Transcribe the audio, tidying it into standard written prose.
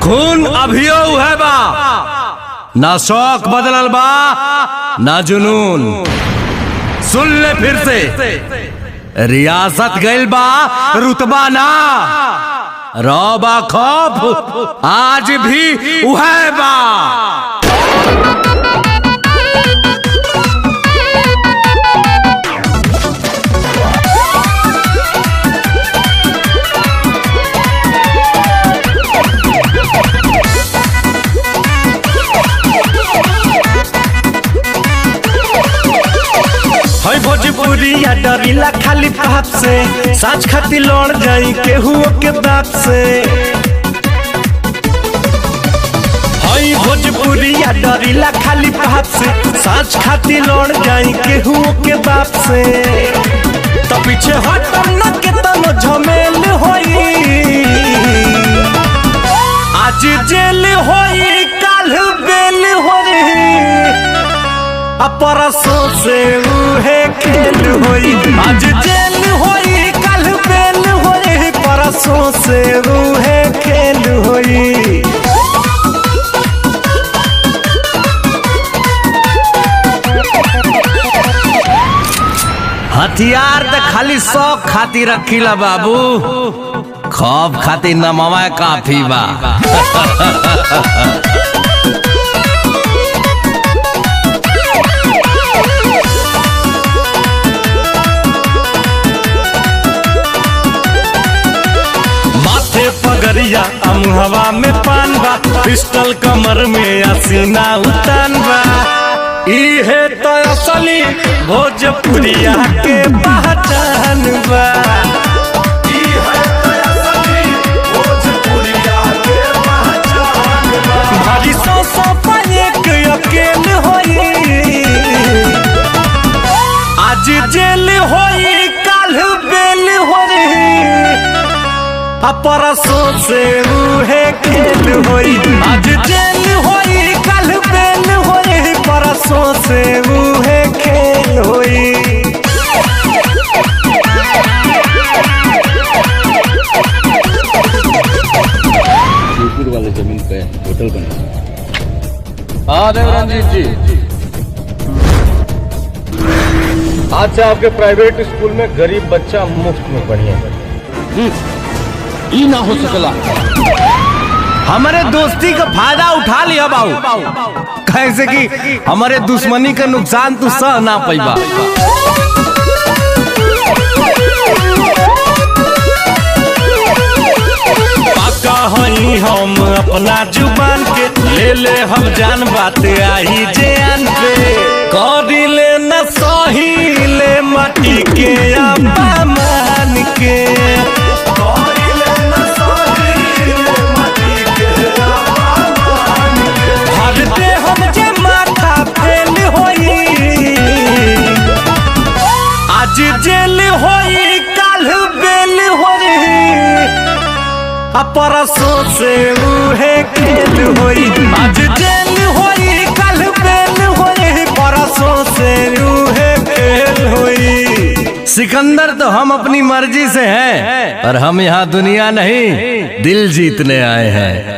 खून अभियो है बा, ना शौक बदलल बा ना जुनून। सुन ले फिर से, रियासत गइल बा रुतबा ना, रौबा खौफ आज भी उहै बा। भोजपुरिया डरीला खाली बाप से, साच खाती लड़ जाई केहू के बाप से। हई भोजपुरिया डरीला खाली बाप से, साच खाती लड़ जाई केहू के बाप से। तो पीछे हटम न के तनो झमेल होई, आज जेल होई काल बेल होई, परसों से उहे खेल होई। आज जेल होई कल बेल होई, परसों से उहे खेल होई। हथियार तो खाली शौक खातिर रखीला बाबू, खौफ खातिर नमवा काफी बा। पगरिया अमुहवा में पान बा, पिस्टल कमर में असीना उतान बा। इहे तो असली भोजपुरिया के पहचान बा। इहे तो असली भोजपुरिया के पहचान बा। भारी सौ पाएक अकेल होई, आज जेल होई काल बेल होई, परसों से उहे खेल होई। आज जेल होई कल बेल होई, परसों से उहे खेल होई। शिवपुर वाले जमीन पे होटल बना। हाँ देवरंजीत जी, आज से आपके प्राइवेट स्कूल में गरीब बच्चा मुफ्त में पढ़िए। ई ना हो सकला। हमारे दोस्ती का फायदा उठा लिया बाबू, कैसे कि हमारे दुश्मनी का नुकसान तू सह ना पैबा। पाका हई हम अपना जुबान के, ले ले हम जान बात आई जान पे। करी ले न सही ले माटी के अपमान के, जेल होई काल बेल होई, परसों से उहे खेल होई। आज जेल होई काल बेल होई, परसों से उहे खेल होई। सिकंदर तो हम अपनी मर्जी से हैं, पर हम यहाँ दुनिया नहीं दिल जीतने आए हैं।